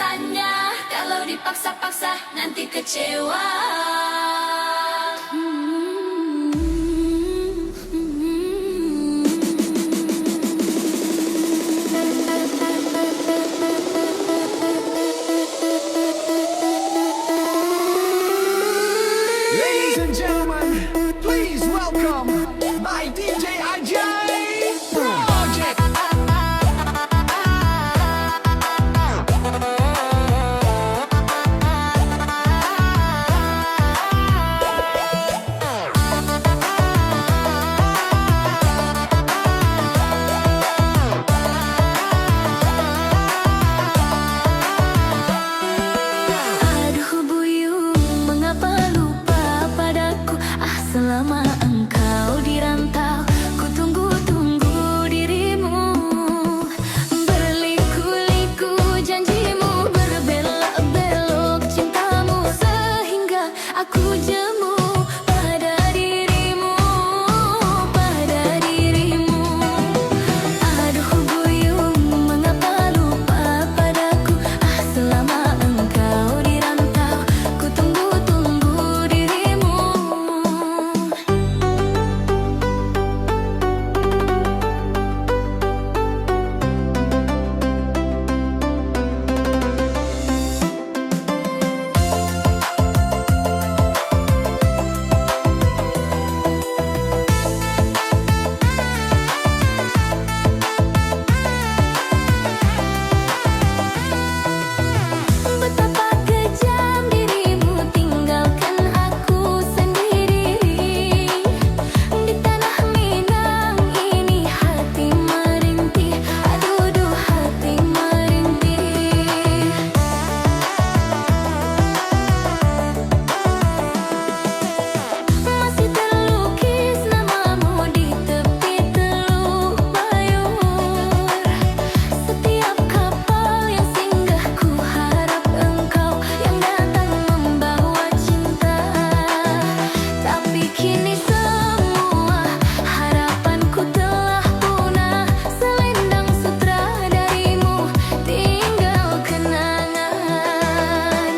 rasanya kalau dipaksa-paksa nanti kecewa. Ladies and gentlemen, please welcome my DJ Ajay Project. Aduh buyung, mengapa lupa padaku? Selama engkau di rantau, ku tunggu-tunggu dirimu. Berliku-liku janjimu, berbelok-belok cintamu, sehingga aku jemu pada dirimu, pada dirimu. Aduh buyung, mengapa lupa padaku? Selama engkau di rantau, ku tunggu-tunggu dirimu. Betapa kejam dirimu tinggalkan aku sendiri. Di tanah Minang ini hati merintih, aduh hati merintih. Masih terlukis namamu di tepi Teluk Bayur. Setiap kapal yang singgah ku harap engkau yang datang membawa cinta. Tapi kini semua harapanku telah punah. Selendang sutra darimu tinggal kenangan.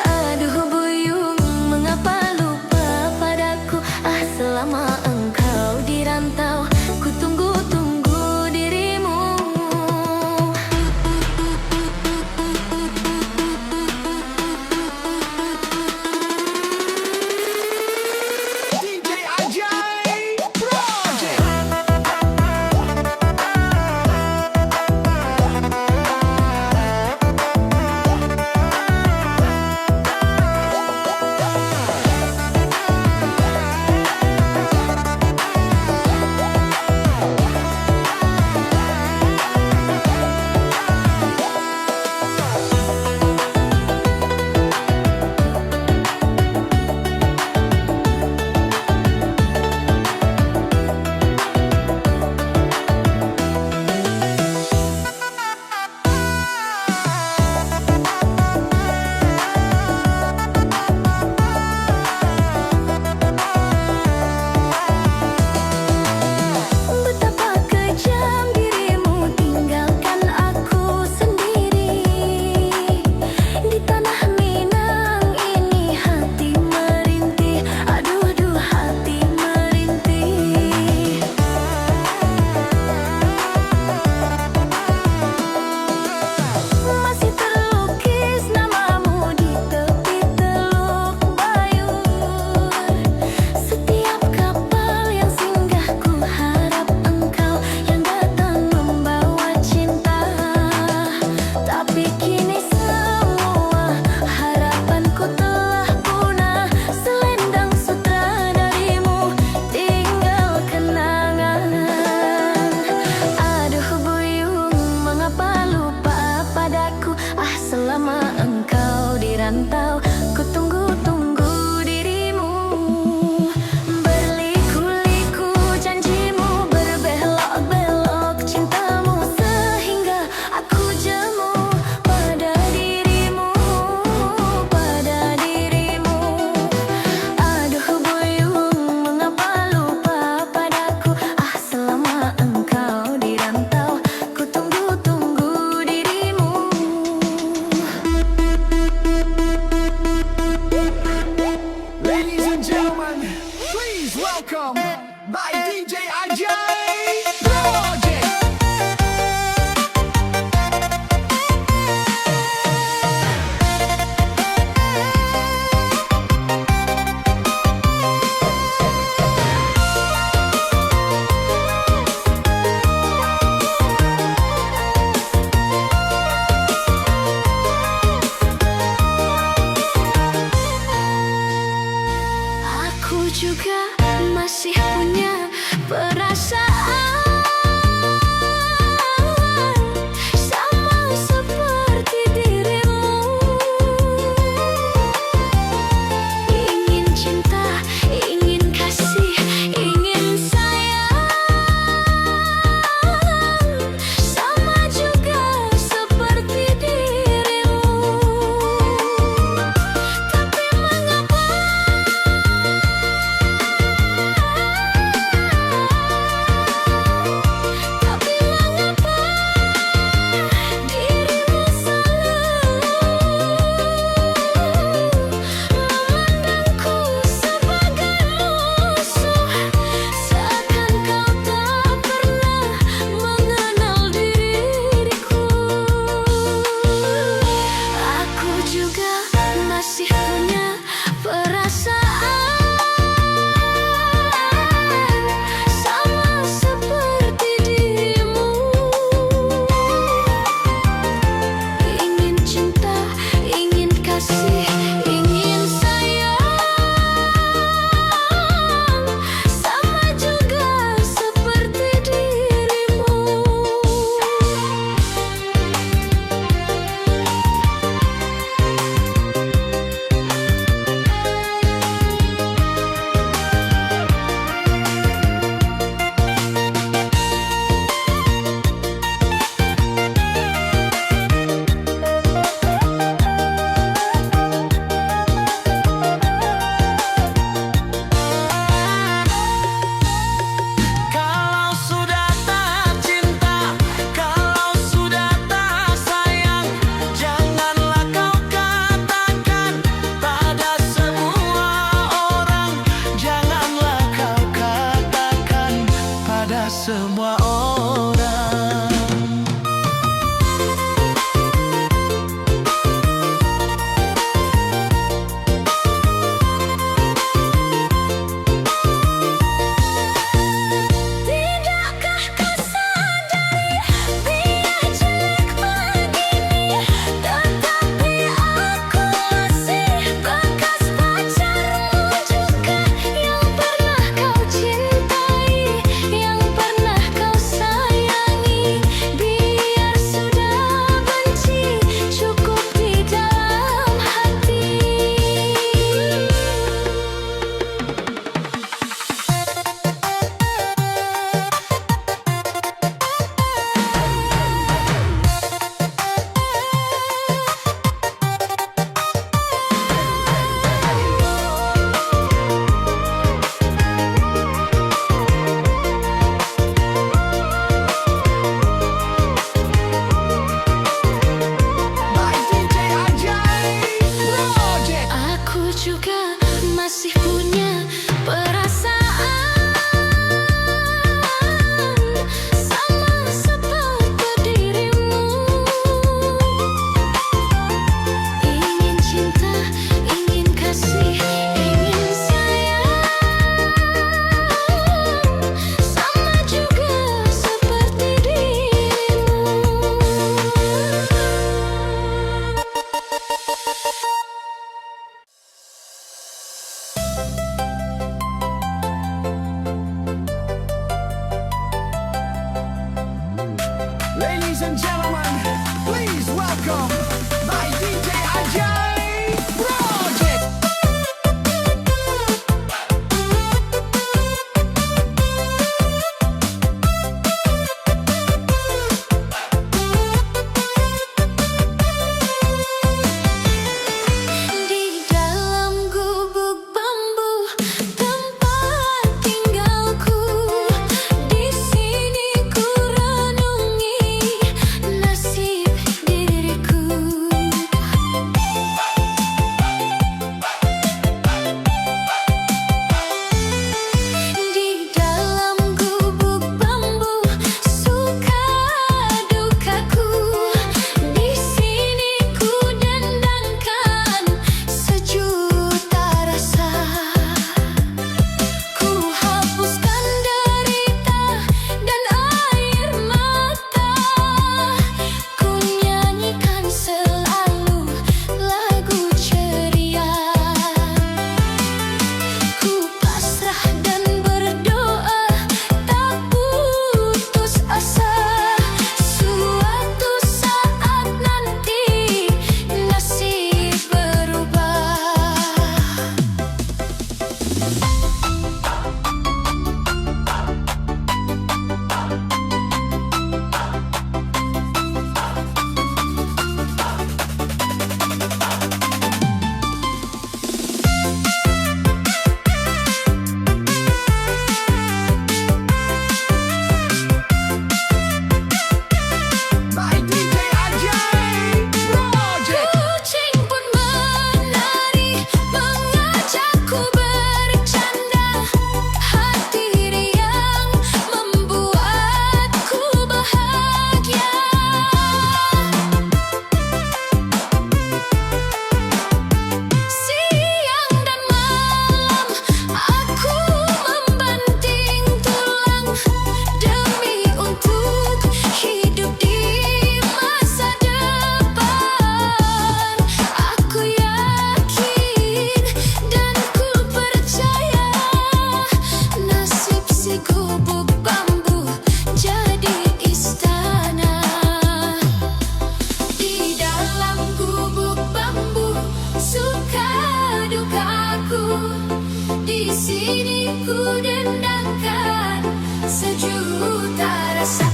Aduh buyung, mengapa lupa padaku? Selama engkau di rantau, ku tunggu-tunggu dirimu. DJ Ajay Project. Betapa kejam dirimu tinggalkan aku sendiri. Di tanah Minang ini hati merintih, aduh hati merintih. Masih terlukis namamu di tepi Teluk Bayur. Setiap kapal yang singgah ku harap engkau yang datang membawa cinta. Tapi kini semua harapanku telah punah. Selendang sutra darimu tinggal kenangan. Aduh buyung, mengapa lupa padaku? Selama engkau di rantau, ku tunggu-tunggu dirimu. Berliku-liku janjimu, berbelok-belok cintamu, sehingga aku jemu pada dirimu, pada dirimu. Aduh buyung, mengapa lupa padaku? Selama engkau di rantau, ku tunggu-tunggu dirimu. sini ku dendangkan sejuta rasa.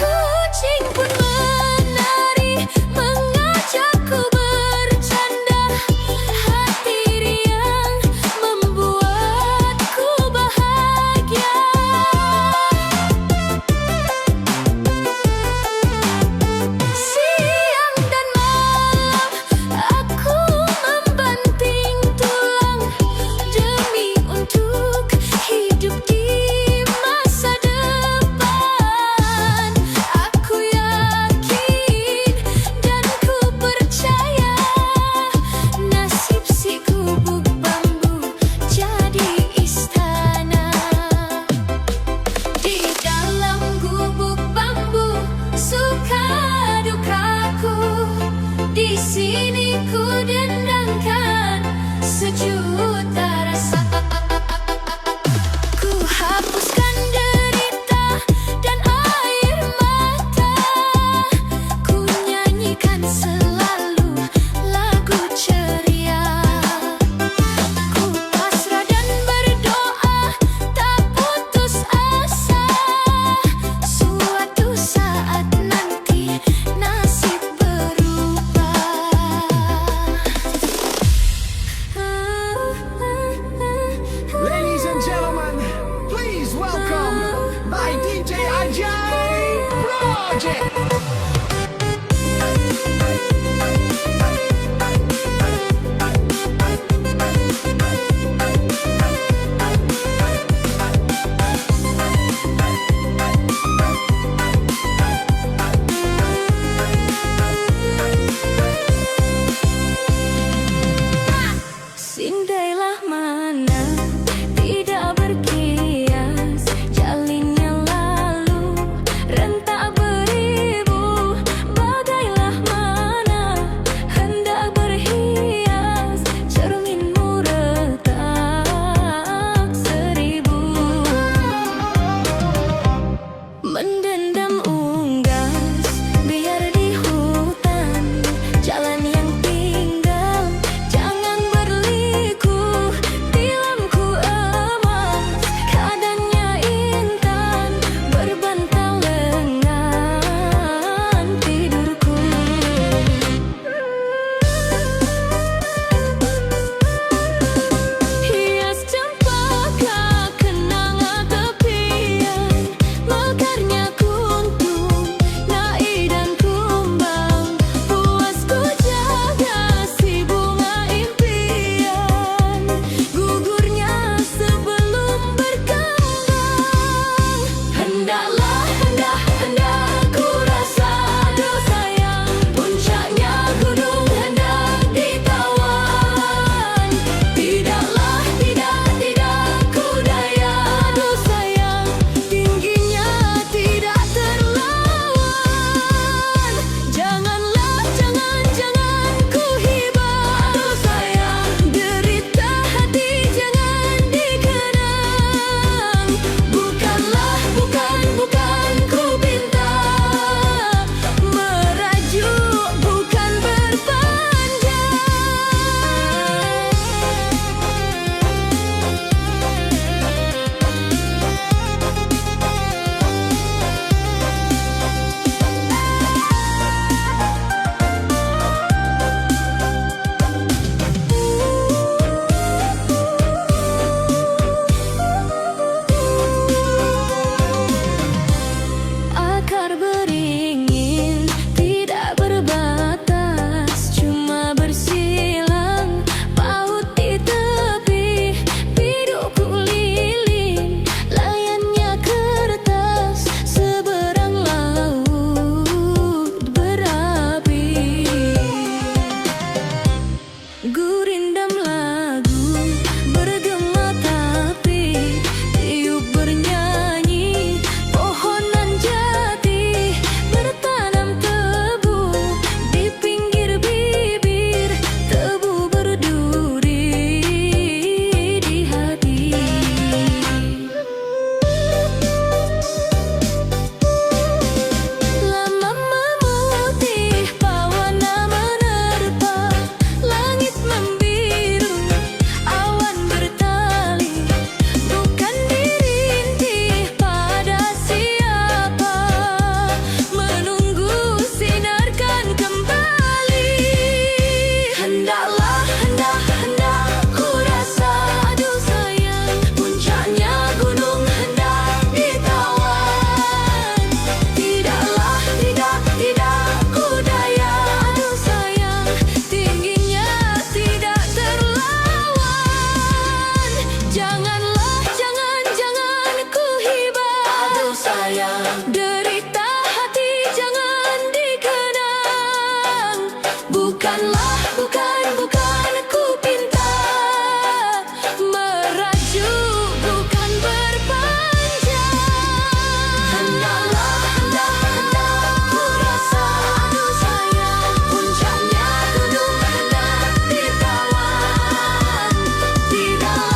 Kucing pun menari, mengajakku bercanda. Hati riang membuatku bahagia. Siang dan malam aku membanting tulang demi untuk hidup di masa depan. Aku yakin dan ku percaya nasib si gubuk bambu jadi istana. Di dalam gubuk bambu suka dukaku, di sini ku dendangkan sejuta rasa. Ku hapuskan derita dan air mata, ku nyanyikan selalu lagu ceria. Ku pasrah dan berdoa tak putus asa, suatu saat nanti nasib berubah. Ladies and gentlemen, please welcome my DJ Ajay Project. Sindailah mana tidak berkias, jalinnya lalu rentak beri Janganlah, jangan ku hibah. Aduh sayang, Derita hati jangan dikenang. Bukanlah, bukan ku pinta merajuk, bukan berpanjang. hendaklah ku rasa. Aduh sayang, puncaknya gunung hendak ditawan. Tidak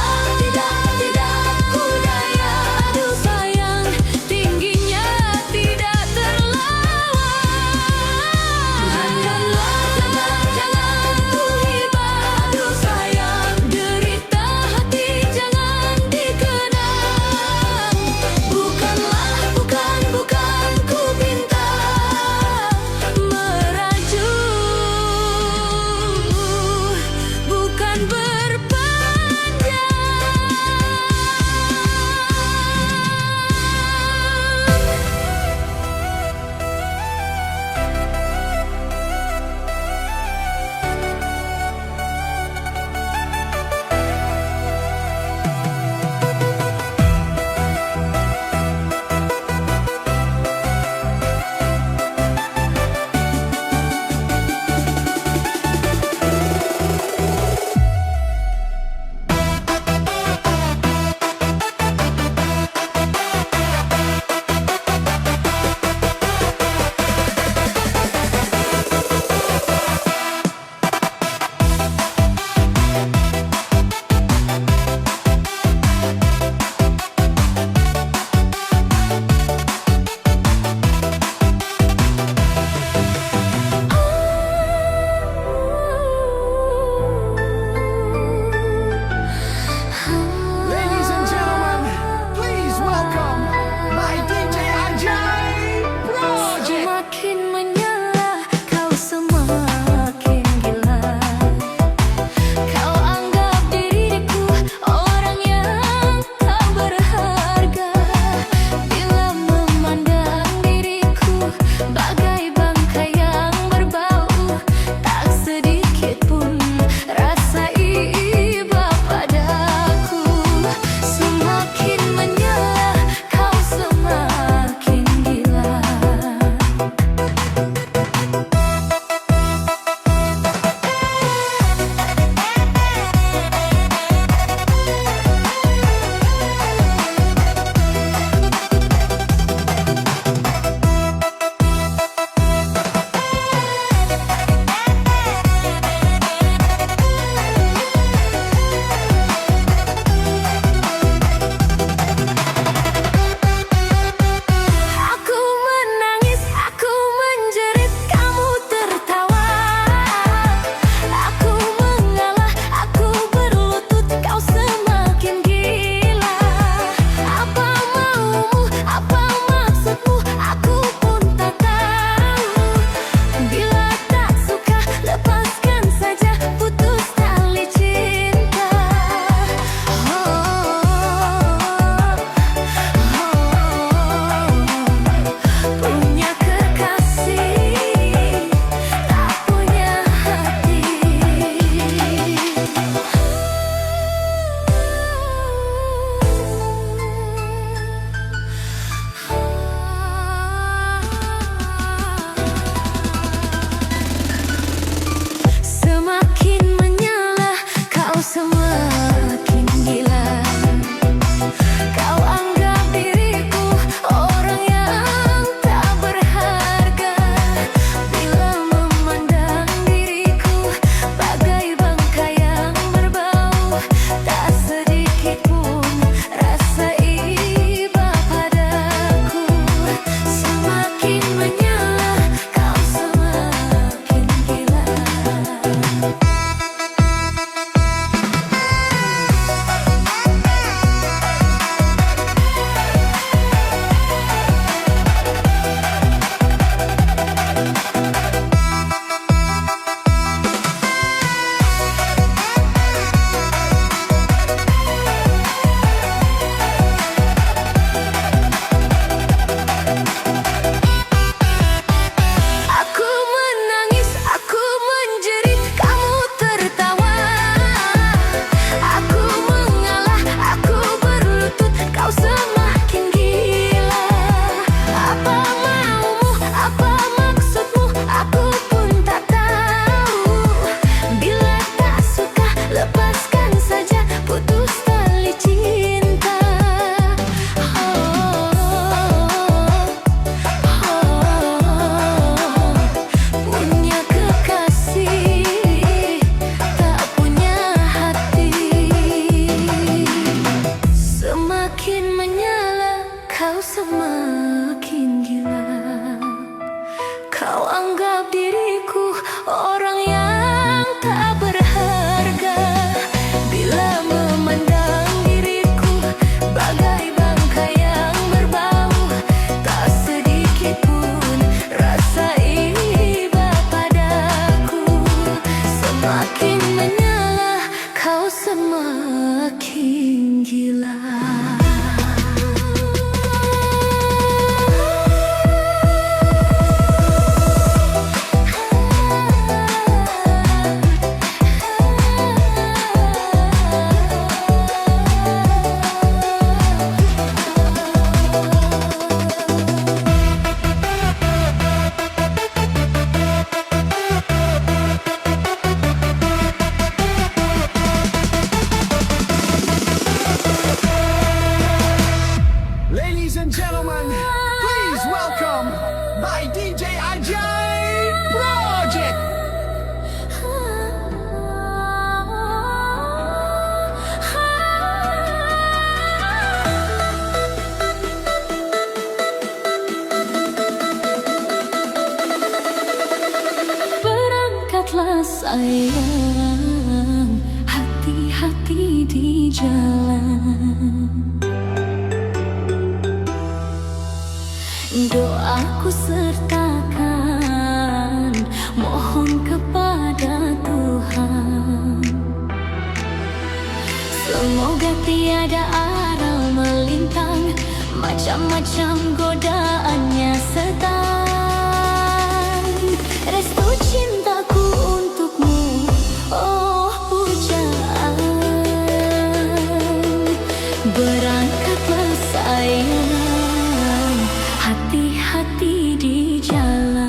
semakin gila. Kau anggap diriku orang yang tak berharga. Bila memandang diriku bagai bangkai yang berbau, tak sedikit pun rasa iba padaku. Semakin menyala, kau semakin gila. Ladies and gentlemen, please welcome my DJ Ajay Project. Berangkatlah sayang, hati-hati di jalan. Doaku sertakan, mohon kepada Tuhan. Semoga tiada aral melintang, macam-macam godaannya setan. Restu cintaku untukmu, oh pujaan. Berangkatlah sayang, hati-hati di jalan.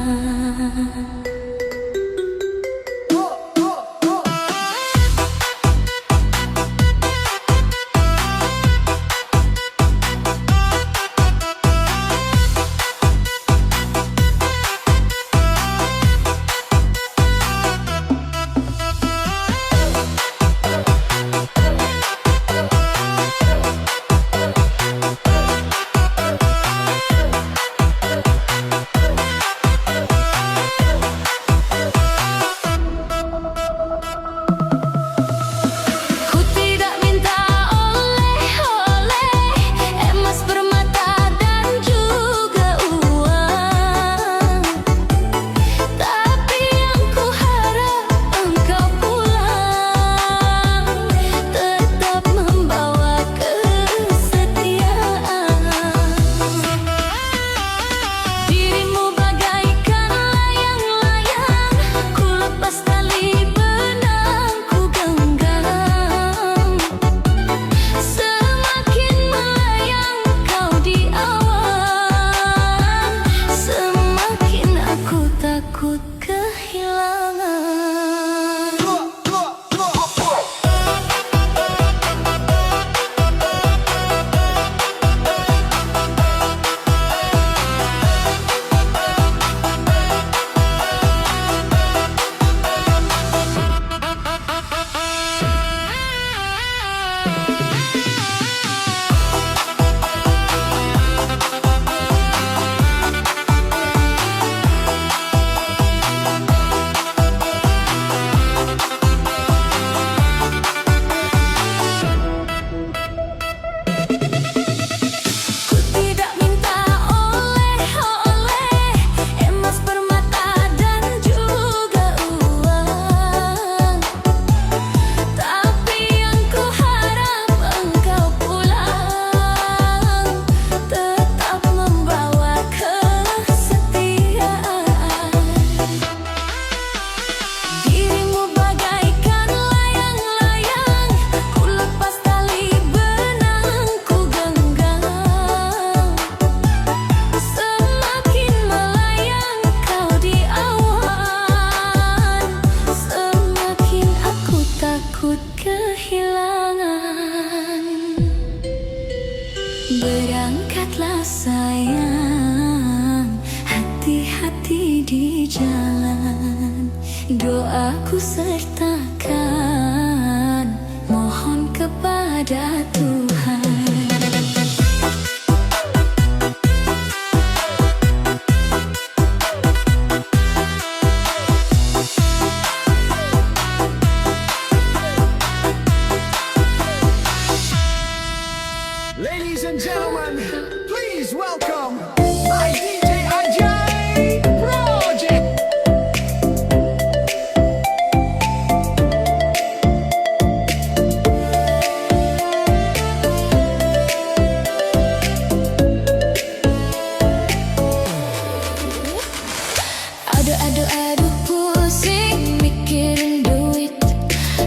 Berangkatlah sayang, hati-hati di jalan. Doaku sertakan, mohon kepada Tuhan. Ladies and gentlemen, please welcome my DJ Ajay Project. Aduh aduh aduh pusing mikirin duit.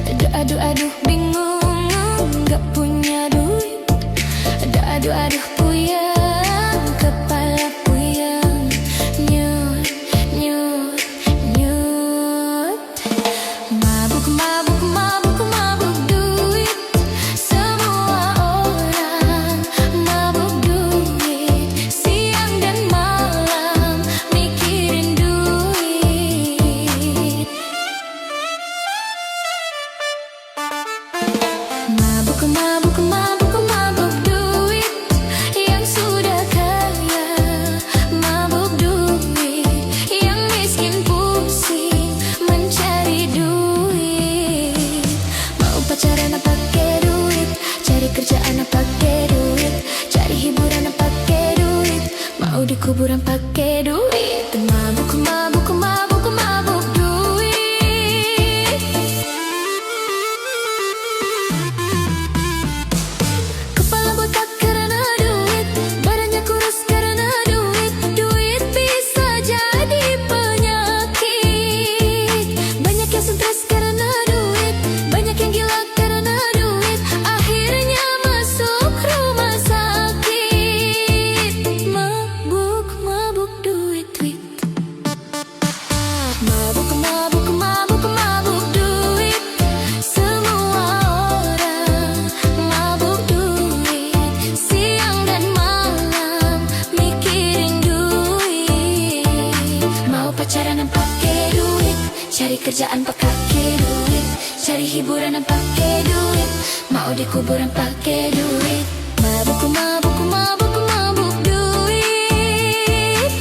Aduh aduh aduh bingung gak punya duit. Aduh aduh aduh puyeng kepala puyeng. Nyut nyut nyut. Mabuk mabuk mabuk mabuk duit. Semua orang mabuk duit. Siang dan malam mikirin duit. Mabuk mabuk mabuk mabuk duit. Yang sudah kaya mabuk duit. Yang miskin pusing mencari duit. Mau pacaran apa pakai duit. Cari kerjaan apa pakai duit. Cari hiburan apa pakai duit. Mau di kuburan pakai duit. Mabuk mabuk mabuk mabuk duit. Kepala botak karena duit. Badannya kurus karena duit. Duit bisa jadi penyakit. Banyak yang stres karena duit. Banyak yang gila karena duit. Akhirnya masuk rumah sakit. Mabuk mabuk duit duit. Mabuk mabuk mabuk mabuk duit. Semua orang mabuk duit. Siang dan malam mikirin duit. Mau pacaran apa pakai duit. Cari kerjaan pakai duit. Cari hiburan pakai duit. Mau di kuburan pakai duit. Mabuk mabuk mabuk mabuk duit.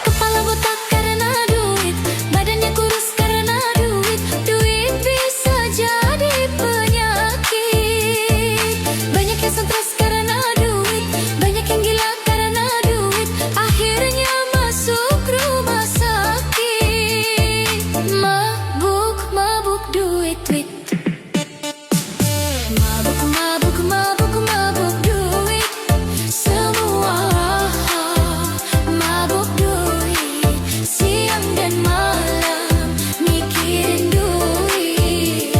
Kepala botak karena duit. Badannya kurus karena duit. Duit bisa jadi penyakit. Banyak yang stres karena duit. Banyak yang gila karena duit. Akhirnya masuk rumah sakit. Mabuk mabuk duit duit. Mabuk mabuk mabuk mabuk duit. Semua mabuk duit. Siang dan malam mikirin duit.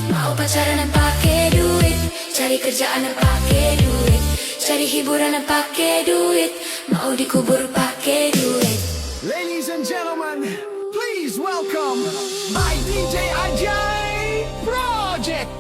Mau pacaran pakai duit. Cari kerjaan pakai duit. Cari hiburan pakai duit. Mau dikubur pakai duit. Ladies and gentlemen, please welcome my DJ Ajay Project.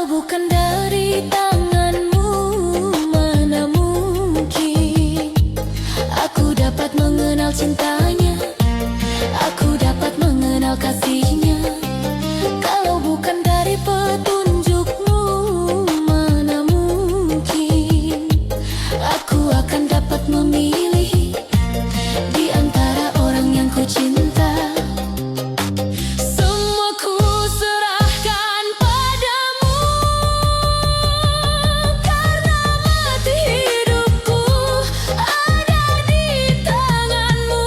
bukan dari tanganmu, mana mungkin aku dapat mengenal cintanya, aku dapat mengenal kasihnya. Kalau bukan dari petunjukmu, mana mungkin aku akan dapat memilih di antara orang yang ku cinta. Semua ku serahkan padamu, karena mati hidupku ada di tanganmu.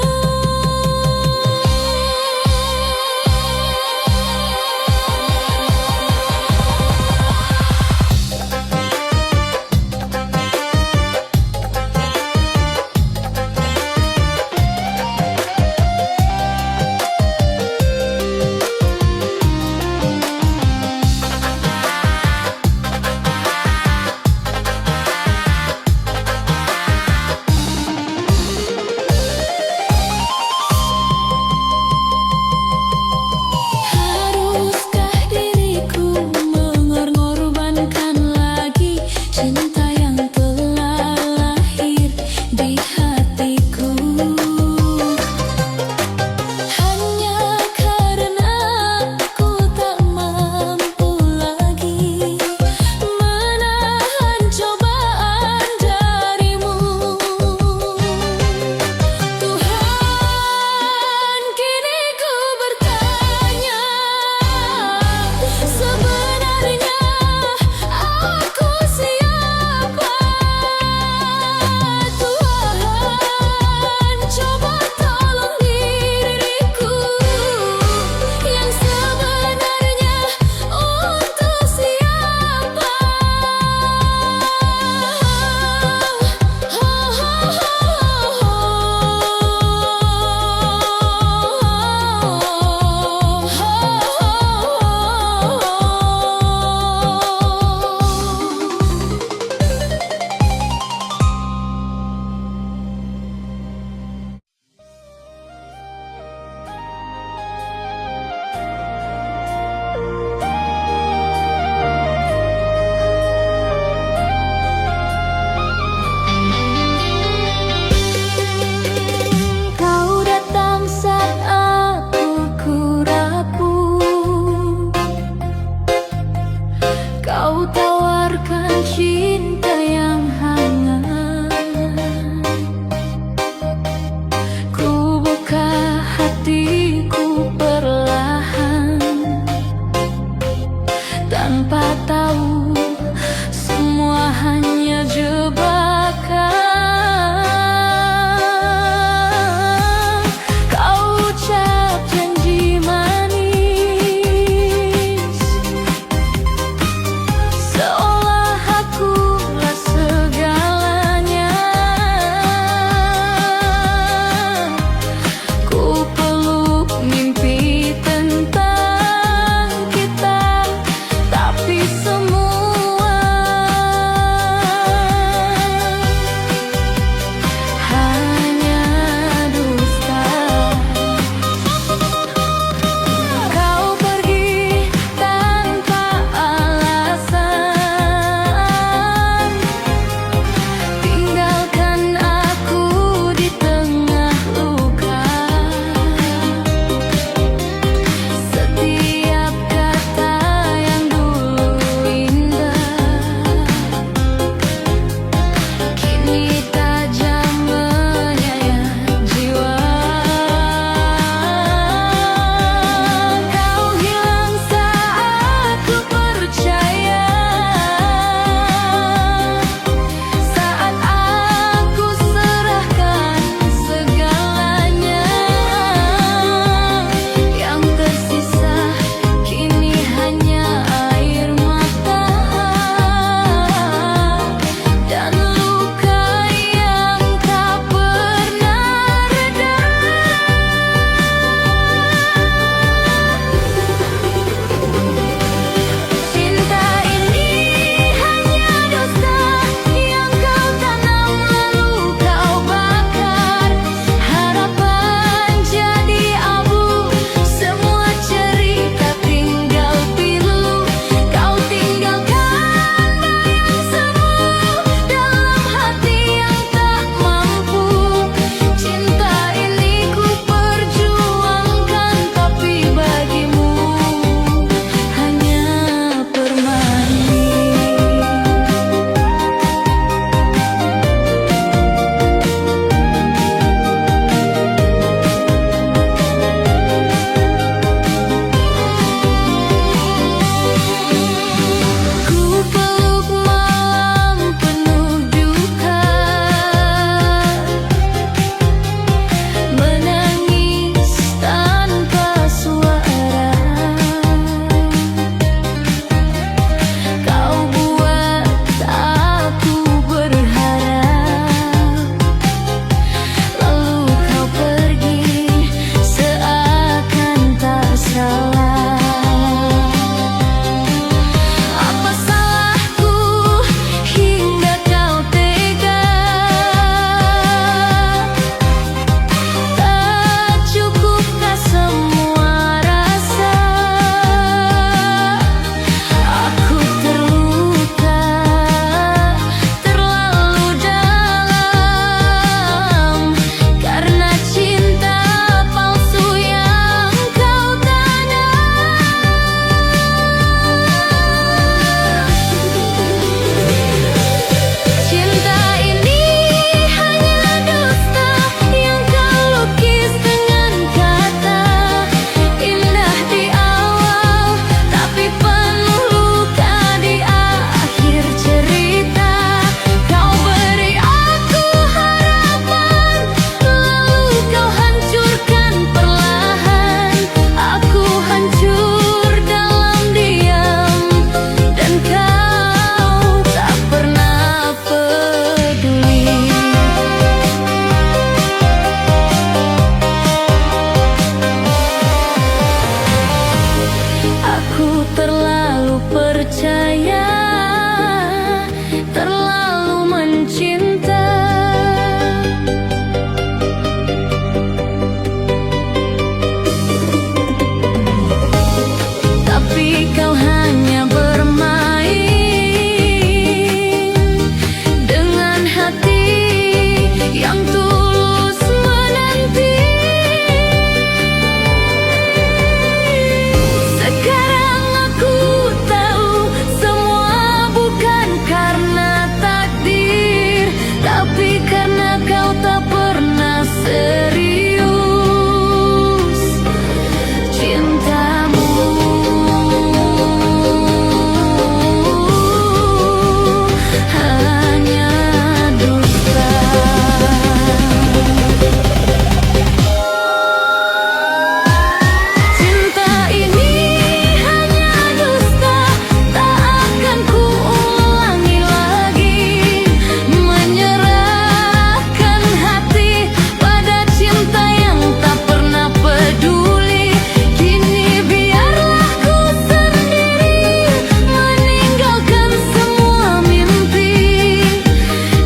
Haruskah diriku mengorbankan lagi cinta yang telah lahir di hatiku, hanya karena aku tak mampu lagi menahan cobaan darimu. Tuhan, kini ku bertanya, sebenarnya aku siapa? Tuhan, coba tolong diriku yang sebenarnya untuk siapa? Kau datang saat aku rapuh, kau tawarkan cinta yang hangat. Ku buka hatiku perlahan, tanpa tahu semua hanya jebakan. Kau ucap janji manis, seolah akulah segalanya. Ku peluk mimpi tentang kita, tapi percaya terlalu mencinta. Tapi kau hanya bermain dengan hati yang tulus menanti. Sekarang aku tahu semua bukan karena takdir, tapi karena kau tak pernah serius. Cintamu hanya dusta. Cinta ini hanya dusta, tak akan ku ulangi lagi. Menyerahkan hati pada cinta yang tak pernah peduli. Kini biarlah ku sendiri meninggalkan semua mimpi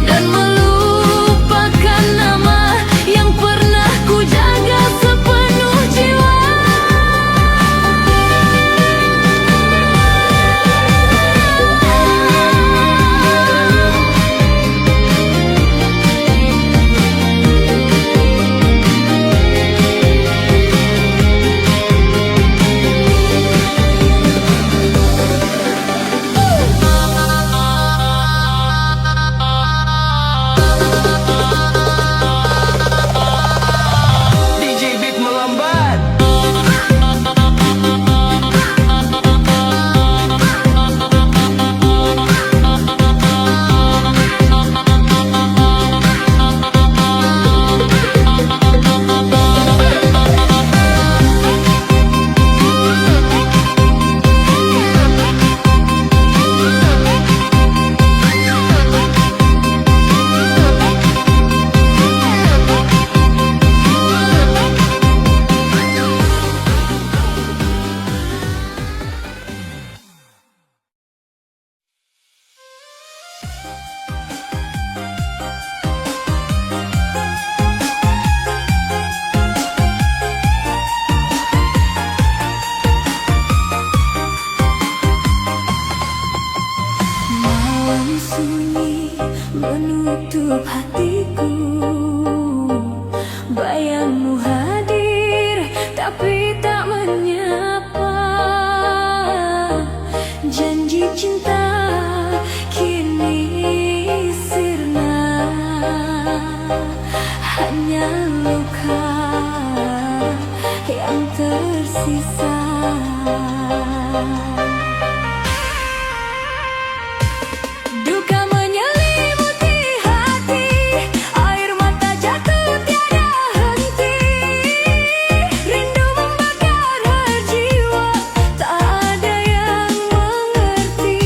dan melupakan nama yang pernah ku jaga sepenuh jiwa. DJ Beat melambat. Malam sunyi menutup hatiku, bayangmu hadir tapi tak menyapa. Janji cinta kini sirna, hanya luka yang tersisa. Duka menyelimuti hati, air mata jatuh tiada henti. Rindu membakar jiwa, tak ada yang mengerti.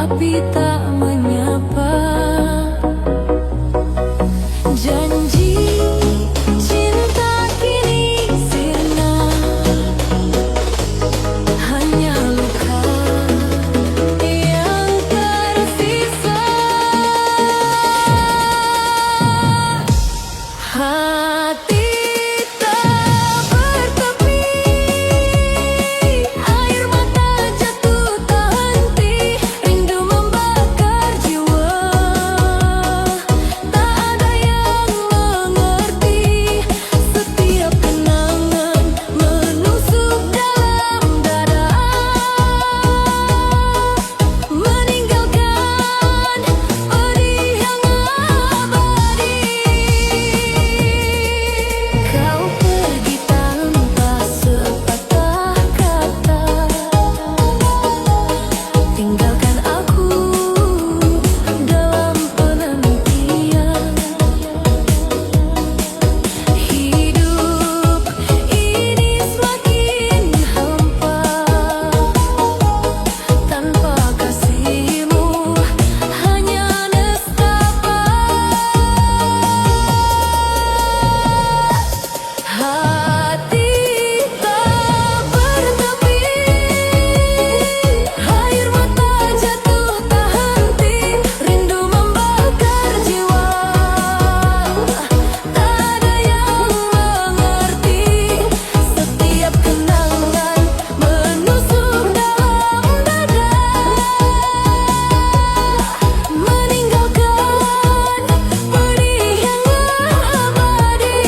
tapi tak menyapa. Janji cinta kini sirna, hanya luka yang tersisa. Hati tak bertepi, air mata jatuh tak henti, rindu membakar jiwa. Tak ada yang mengerti, setiap kenangan menusuk dalam dada, meninggalkan pedih yang abadi. Kau pergi tanpa sepatah kata, tinggalkan aku dalam penantian. Hidup ini semakin hampa, tanpa kasihmu hanya nestapa. Hati tak bertepi, air mata jatuh tak henti, rindu membakar jiwa. Tak ada yang mengerti, setiap kenangan menusuk dalam dada, meninggalkan pedih yang abadi.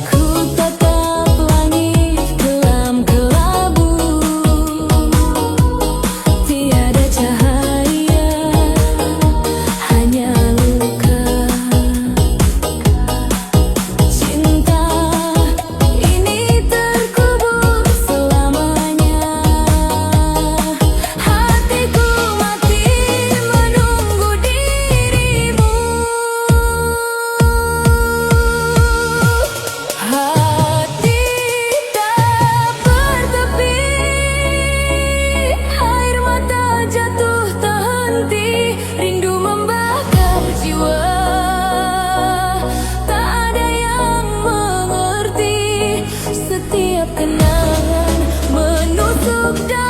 Ku tatap langit kelam kelabu, tiada cahaya, hanya luka. Cinta ini terkubur selamanya, hatiku mati menunggu dirimu. Hati tak bertepi, air mata jatuh tak henti, rindu membakar jiwa. Tak ada yang mengerti, setiap kenangan menusuk dalam